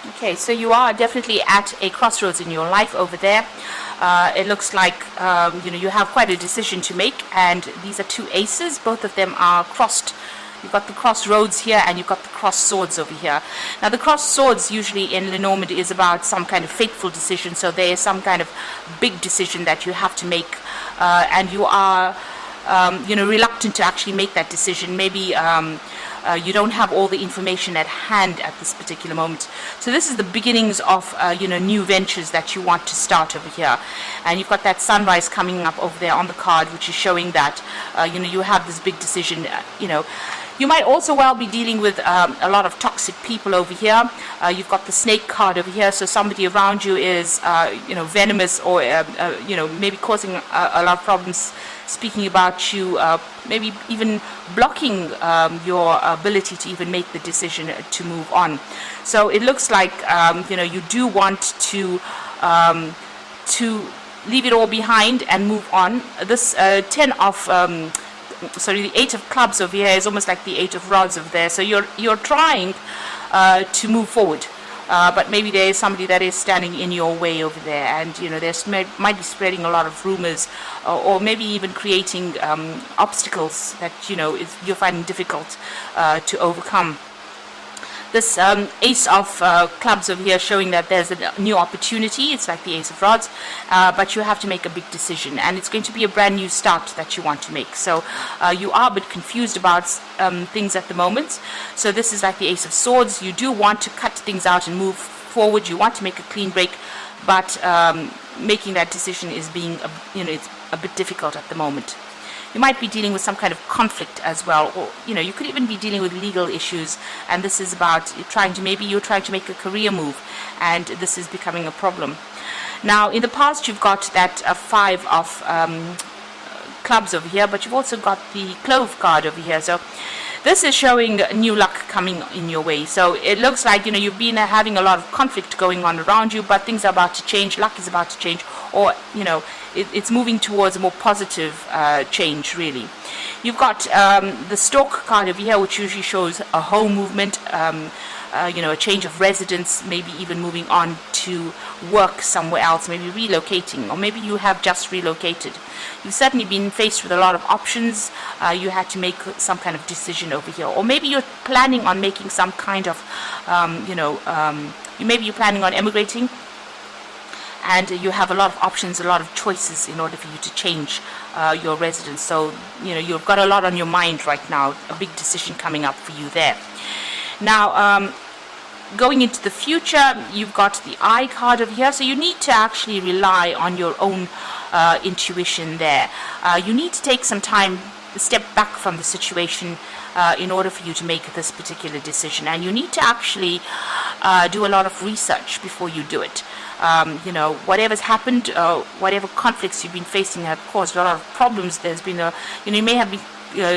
Okay, so you are definitely at a crossroads in your life over there. It looks like you have quite a decision to make, and these are two aces. Both of them are crossed. You've got the crossroads here, and you've got the cross swords over here. Now, the cross swords usually in Lenormand is about some kind of fateful decision. So there is some kind of big decision that you have to make, and you are reluctant to actually make that decision. Maybe you don't have all the information at hand at this particular moment. So this is the beginnings of new ventures that you want to start over here. And you've got that sunrise coming up over there on the card, which is showing that you have this big decision. You might also well be dealing with a lot of toxic people over here. You've got the snake card over here, so somebody around you is venomous, or maybe causing a lot of problems, speaking about you, maybe even blocking your ability to even make the decision to move on. So it looks like you do want to leave it all behind and move on. This the 8 of clubs over here is almost like the 8 of rods over there. So you're trying to move forward, but maybe there is somebody that is standing in your way over there, and there's might be spreading a lot of rumors, or maybe even creating obstacles that you're finding difficult to overcome. This ace of clubs over here showing that there's a new opportunity. It's like the ace of rods, but you have to make a big decision, and it's going to be a brand new start that you want to make. So you are a bit confused about things at the moment. So this is like the ace of swords. You do want to cut things out and move forward. You want to make a clean break, but making that decision is being it's a bit difficult at the moment. You might be dealing with some kind of conflict as well, or you could even be dealing with legal issues, and this is about you're trying to make a career move, and this is becoming a problem. Now, in the past, you've got that 5 of clubs over here, but you've also got the clove card over here. So this is showing new luck coming in your way. So it looks like you've been having a lot of conflict going on around you, but things are about to change. Luck is about to change, or it's moving towards a more positive change, really. You've got the stork card over here, which usually shows a whole movement, a change of residence, maybe even moving on to work somewhere else, maybe relocating, or maybe you have just relocated. You've certainly been faced with a lot of options. You had to make some kind of decision over here, or maybe you're planning on making some kind of, maybe you're planning on emigrating, and you have a lot of options, a lot of choices in order for you to change your residence. So you've got a lot on your mind right now, a big decision coming up for you there. Now, going into the future, you've got the eye card over here, so you need to actually rely on your own intuition there. You need to take some time, step back from the situation in order for you to make this particular decision, and you need to actually do a lot of research before you do it. Whatever's happened, whatever conflicts you've been facing have caused a lot of problems. There's been you may have been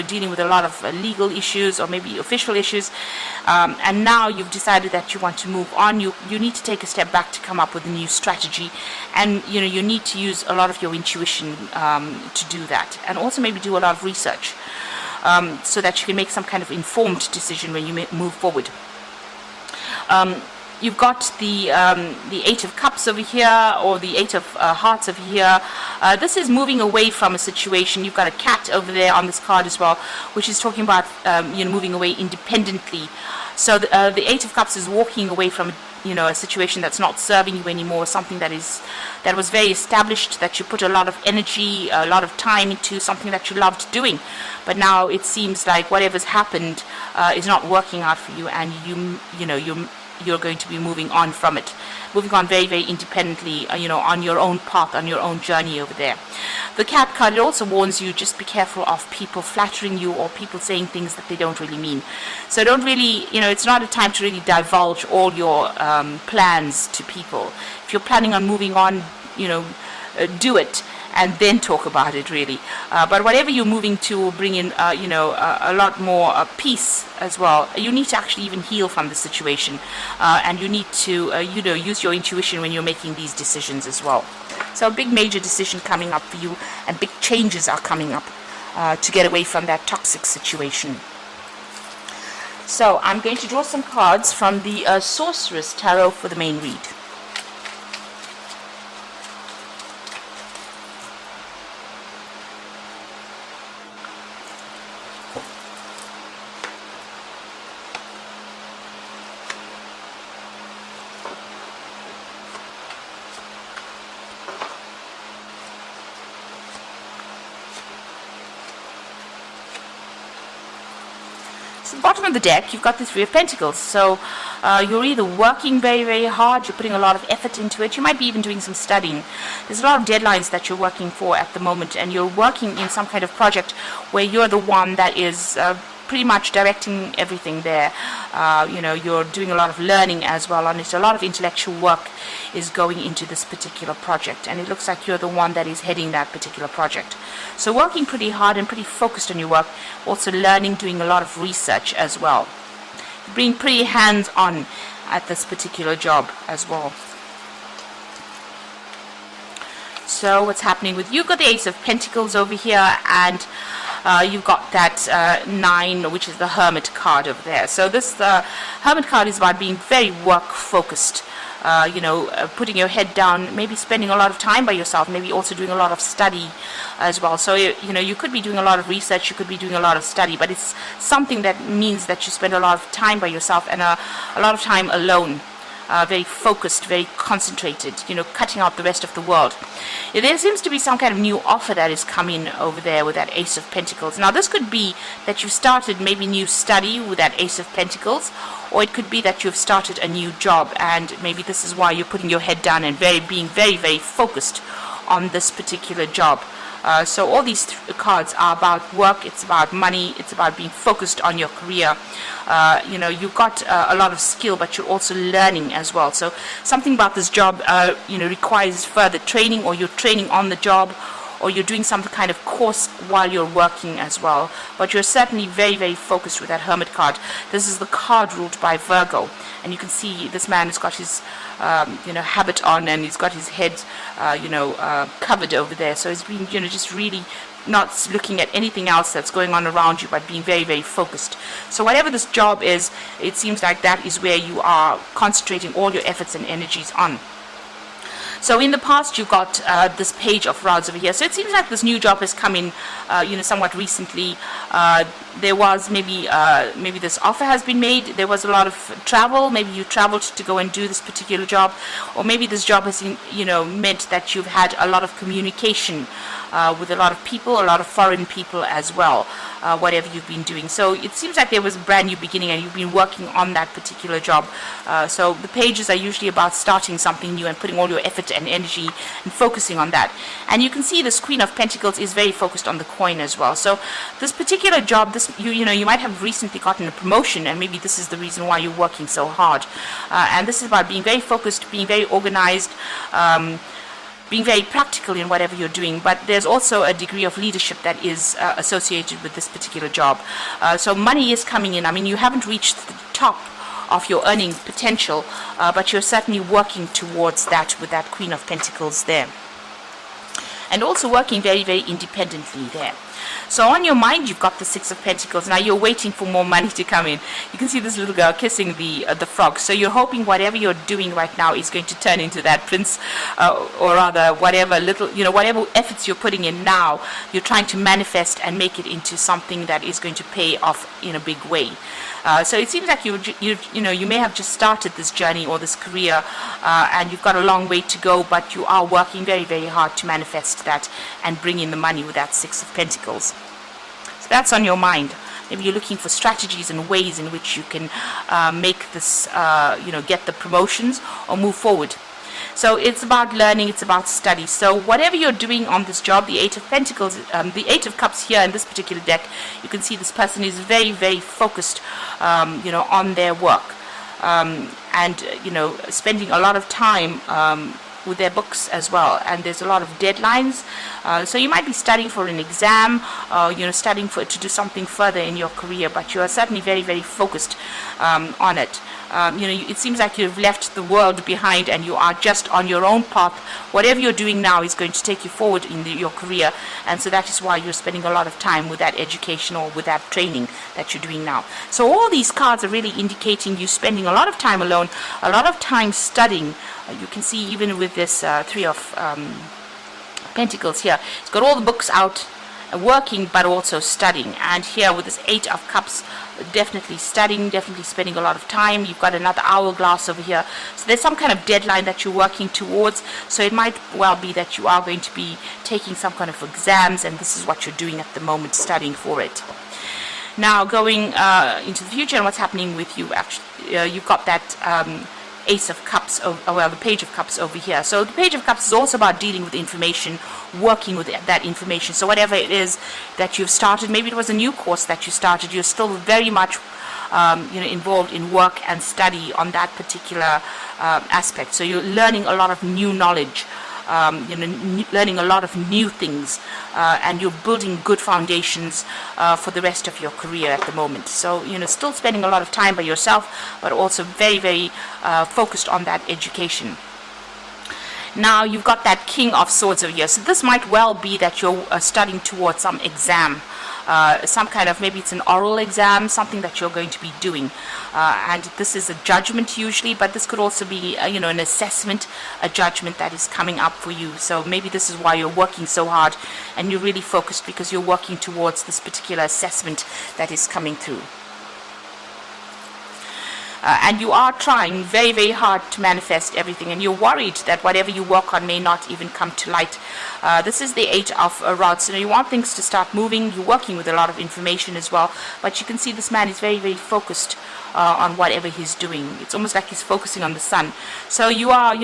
dealing with a lot of legal issues, or maybe official issues, and now you've decided that you want to move on. You need to take a step back to come up with a new strategy, and you need to use a lot of your intuition to do that, and also maybe do a lot of research so that you can make some kind of informed decision when you move forward. You've got the 8 of Cups over here, or the 8 of Hearts over here. This is moving away from a situation. You've got a cat over there on this card as well, which is talking about moving away independently. So the 8 of Cups is walking away from a situation that's not serving you anymore, something that was very established, that you put a lot of energy, a lot of time into, something that you loved doing, but now it seems like whatever's happened is not working out for you, and you're going to be moving on from it, moving on very, very independently, on your own path, on your own journey over there. The cat card, it also warns you, just be careful of people flattering you, or people saying things that they don't really mean. So don't really, it's not a time to really divulge all your plans to people. If you're planning on moving on, do it, and then talk about it, really. But whatever you're moving to will bring in, a lot more peace as well. You need to actually even heal from the situation, and you need to, use your intuition when you're making these decisions as well. So a big major decision coming up for you, and big changes are coming up to get away from that toxic situation. So I'm going to draw some cards from the Sorceress Tarot for the main read. So the bottom of the deck, you've got the Three of Pentacles. So you're either working very, very hard, you're putting a lot of effort into it, you might be even doing some studying. There's a lot of deadlines that you're working for at the moment, and you're working in some kind of project where you're the one that is pretty much directing everything there. You're doing a lot of learning as well on it. A lot of intellectual work is going into this particular project, and it looks like you're the one that is heading that particular project. So working pretty hard and pretty focused on your work, also learning, doing a lot of research as well. Being pretty hands-on at this particular job as well. So what's happening with you? You've got the Ace of Pentacles over here, and you've got that 9, which is the Hermit card over there. So this Hermit card is about being very work-focused. Putting your head down, maybe spending a lot of time by yourself, maybe also doing a lot of study as well. So, you could be doing a lot of research, you could be doing a lot of study, but it's something that means that you spend a lot of time by yourself and a lot of time alone. Very focused, very concentrated, cutting out the rest of the world. There seems to be some kind of new offer that is coming over there with that Ace of Pentacles. Now, this could be that you've started maybe new study with that Ace of Pentacles, or it could be that you've started a new job, and maybe this is why you're putting your head down and being very, very focused on this particular job. So all these cards are about work, it's about money, it's about being focused on your career. You've got a lot of skill, but you're also learning as well. So something about this job, requires further training, or you're training on the job, or you're doing some kind of course while you're working as well. But you're certainly very, very focused with that Hermit card. This is the card ruled by Virgo. And you can see this man has got his, habit on, and he's got his head, covered over there. So he's been, just really not looking at anything else that's going on around you, but being very, very focused. So whatever this job is, it seems like that is where you are concentrating all your efforts and energies on. So in the past, you've got this Page of Rods over here. So it seems like this new job has come in, somewhat recently. There was maybe this offer has been made. There was a lot of travel. Maybe you traveled to go and do this particular job, or maybe this job has, meant that you've had a lot of communication with a lot of people, a lot of foreign people as well. Whatever you've been doing. So it seems like there was a brand new beginning, and you've been working on that particular job. So the pages are usually about starting something new and putting all your effort and energy and focusing on that. And you can see this Queen of Pentacles is very focused on the coin as well. So this particular job, you might have recently gotten a promotion, and maybe this is the reason why you're working so hard. And this is about being very focused, being very organized, being very practical in whatever you're doing, but there's also a degree of leadership that is associated with this particular job. So money is coming in. I mean, you haven't reached the top of your earning potential, but you're certainly working towards that with that Queen of Pentacles there. And also working very, very independently there. So on your mind, you've got the Six of Pentacles. Now you're waiting for more money to come in. You can see this little girl kissing the frog. So you're hoping whatever you're doing right now is going to turn into that prince, or rather whatever whatever efforts you're putting in now, you're trying to manifest and make it into something that is going to pay off in a big way. So it seems like you may have just started this journey or this career, and you've got a long way to go, but you are working very, very hard to manifest that and bring in the money with that Six of Pentacles. So that's on your mind. Maybe you're looking for strategies and ways in which you can make this, get the promotions or move forward. So it's about learning, it's about study. So whatever you're doing on this job, the Eight of Pentacles, the Eight of Cups here in this particular deck, you can see this person is very, very focused, on their work, and spending a lot of time with their books as well, and there's a lot of deadlines. So you might be studying for an exam, studying to do something further in your career, but you are certainly very, very focused on it. It seems like you've left the world behind and you are just on your own path. Whatever you're doing now is going to take you forward in your career, and so that is why you're spending a lot of time with that education or with that training that you're doing now. So all these cards are really indicating you spending a lot of time alone, a lot of time studying. You can see even with this Three of Pentacles here, it's got all the books out, working but also studying. And here with this Eight of Cups, definitely studying, definitely spending a lot of time. You've got another hourglass over here, so there's some kind of deadline that you're working towards. So it might well be that you are going to be taking some kind of exams, and this is what you're doing at the moment, studying for it. Now going into the future and what's happening with you, actually you've got that Ace of Cups, the Page of Cups over here. So the Page of Cups is also about dealing with information, working with that information. So whatever it is that you've started, maybe it was a new course that you started, you're still very much involved in work and study on that particular aspect. So you're learning a lot of new knowledge, learning a lot of new things, and you're building good foundations for the rest of your career at the moment. So still spending a lot of time by yourself, but also very, very focused on that education. Now you've got that King of Swords over here. So this might well be that you're studying towards some exam, some kind of, maybe it's an oral exam, something that you're going to be doing. And this is a judgment usually, but this could also be, an assessment, a judgment that is coming up for you. So maybe this is why you're working so hard and you're really focused, because you're working towards this particular assessment that is coming through. And you are trying very, very hard to manifest everything, and you're worried that whatever you work on may not even come to light. This is the Eight of Rods. So you want things to start moving. You're working with a lot of information as well, but you can see this man is very, very focused on whatever he's doing. It's almost like he's focusing on the sun. So you are,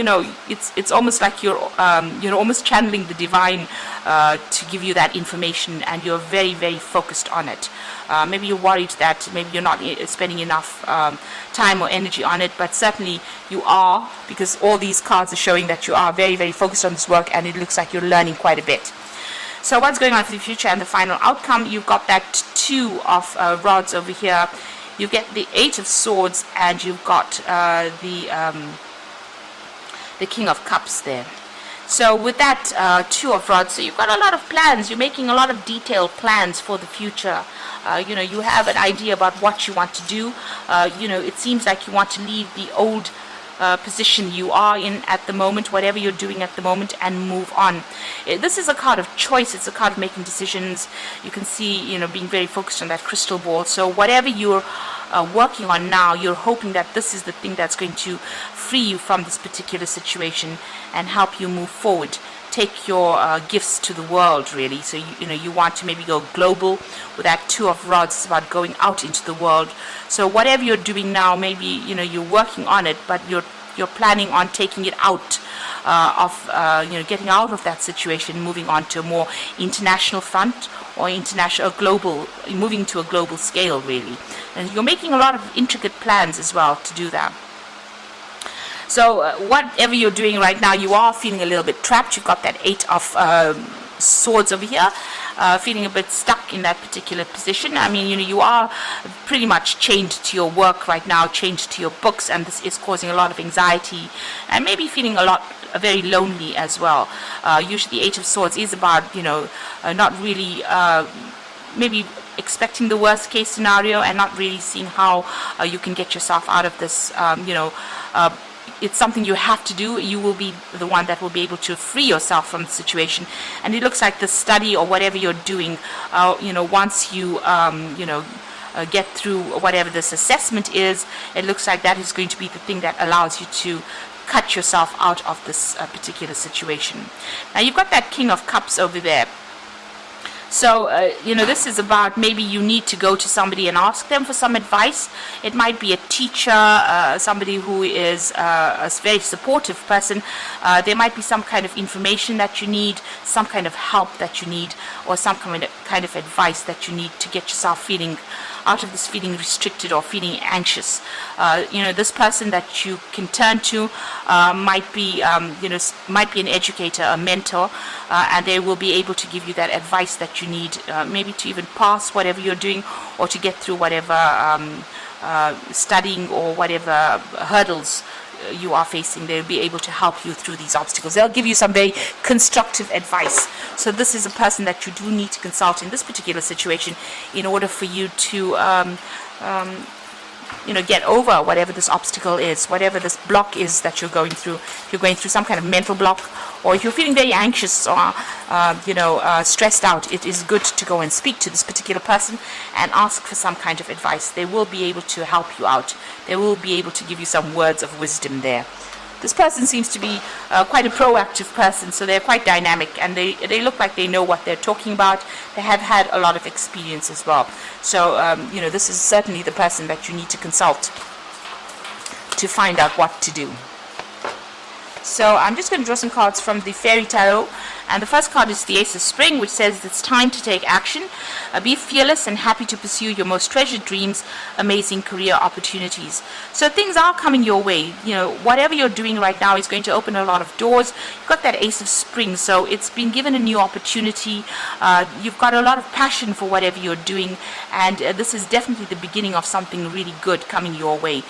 it's almost like you're almost channeling the divine to give you that information, and you're very, very focused on it. Maybe you're worried that maybe you're not spending enough time or energy on it, but certainly you are, because all these cards are showing that you are very, very focused on this work, and it looks like you're learning quite a bit. So what's going on for the future and the final outcome? You've got that Two of Rods over here. You get the Eight of Swords, and you've got the King of Cups there. So with that Two of Rods, so you've got a lot of plans. You're making a lot of detailed plans for the future. You have an idea about what you want to do. It seems like you want to leave the old position you are in at the moment, whatever you're doing at the moment, and move on. This is a card of choice. It's a card of making decisions. You can see, being very focused on that crystal ball. So whatever you're working on now, you're hoping that this is the thing that's going to free you from this particular situation and help you move forward. Take your gifts to the world, really. So you want to maybe go global with that Two of Rods. It's about going out into the world. So whatever you're doing now, maybe you're working on it, but you're planning on taking it out getting out of that situation, moving on to a more international front, or global, moving to a global scale, really. And you're making a lot of intricate plans as well to do that. So whatever you're doing right now, you are feeling a little bit trapped. You've got that Eight of Swords over here, feeling a bit stuck in that particular position. I mean, you are pretty much chained to your work right now, chained to your books, and this is causing a lot of anxiety, and maybe feeling very lonely as well. Usually the Eight of Swords is about, not really, maybe expecting the worst case scenario and not really seeing how you can get yourself out of this, it's something you have to do. You will be the one that will be able to free yourself from the situation. And it looks like the study or whatever you're doing, once you, get through whatever this assessment is, it looks like that is going to be the thing that allows you to cut yourself out of this particular situation. Now you've got that King of Cups over there. So, this is about maybe you need to go to somebody and ask them for some advice. It might be a teacher, somebody who is a very supportive person. There might be some kind of information that you need, some kind of help that you need, or some kind kind of advice that you need to get yourself feeling out of this feeling restricted or feeling anxious. This person that you can turn to might be an educator, a mentor, and they will be able to give you that advice that you need, maybe to even pass whatever you're doing, or to get through whatever studying or whatever hurdles you are facing. They'll be able to help you through these obstacles. They'll give you some very constructive advice. So this is a person that you do need to consult in this particular situation in order for you to get over whatever this obstacle is, whatever this block is that you're going through. If you're going through some kind of mental block, or if you're feeling very anxious or stressed out, it is good to go and speak to this particular person and ask for some kind of advice. They will be able to help you out. They will be able to give you some words of wisdom there. This person seems to be quite a proactive person, so they're quite dynamic, and they look like they know what they're talking about. They have had a lot of experience as well. So, this is certainly the person that you need to consult to find out what to do. So I'm just going to draw some cards from the Fairy Tarot, and the first card is the Ace of Spring, which says it's time to take action. Be fearless and happy to pursue your most treasured dreams, amazing career opportunities. So things are coming your way. Whatever you're doing right now is going to open a lot of doors. You've got that Ace of Spring, so it's been given a new opportunity. You've got a lot of passion for whatever you're doing, and this is definitely the beginning of something really good coming your way.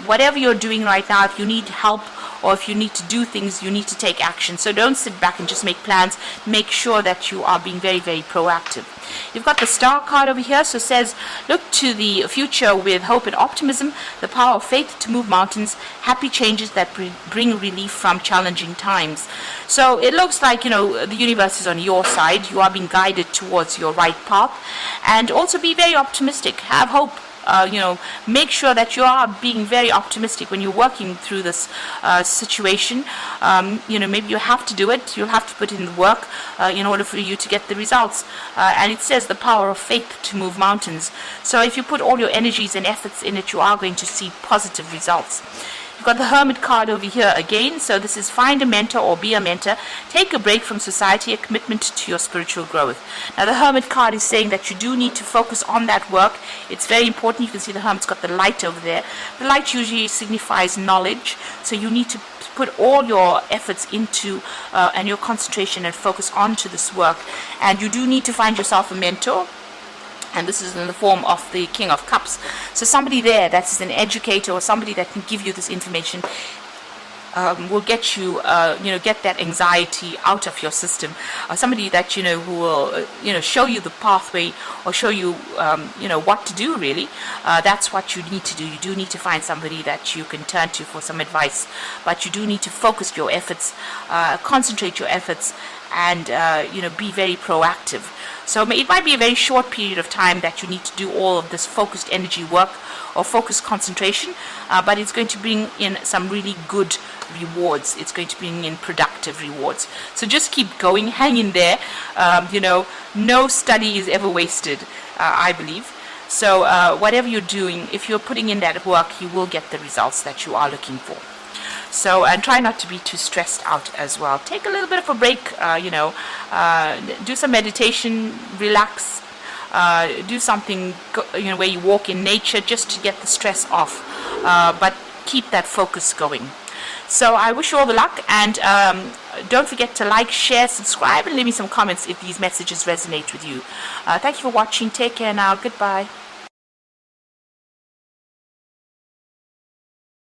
Whatever you're doing right now, if you need help, or if you need to do things, you need to take action. So don't sit back and just make plans. Make sure that you are being very, very proactive. You've got the Star card over here, so it says, look to the future with hope and optimism, the power of faith to move mountains, happy changes that bring relief from challenging times. So it looks like, the universe is on your side. You are being guided towards your right path. And also be very optimistic. Have hope. Make sure that you are being very optimistic when you're working through this situation. Maybe you have to do it. You'll have to put in the work in order for you to get the results. And it says the power of faith to move mountains. So if you put all your energies and efforts in it, you are going to see positive results. You've got the Hermit card over here again. So this is find a mentor or be a mentor. Take a break from society, a commitment to your spiritual growth. Now the Hermit card is saying that you do need to focus on that work. It's very important. You can see the Hermit's got the light over there. The light usually signifies knowledge. So you need to put all your efforts into and your concentration and focus onto this work. And you do need to find yourself a mentor. And this is in the form of the King of Cups. So somebody there that is an educator or somebody that can give you this information will get you, get that anxiety out of your system. Somebody that, who will, show you the pathway or show you, what to do really. That's what you need to do. You do need to find somebody that you can turn to for some advice. But you do need to focus your efforts, concentrate your efforts, and, be very proactive. So it might be a very short period of time that you need to do all of this focused energy work or focused concentration, but it's going to bring in some really good rewards. It's going to bring in productive rewards. So just keep going, hang in there. No study is ever wasted, I believe. So whatever you're doing, if you're putting in that work, you will get the results that you are looking for. So, and try not to be too stressed out as well. Take a little bit of a break, do some meditation, relax, do something, where you walk in nature just to get the stress off, but keep that focus going. So I wish you all the luck, and don't forget to like, share, subscribe, and leave me some comments if these messages resonate with you. Thank you for watching. Take care now. Goodbye.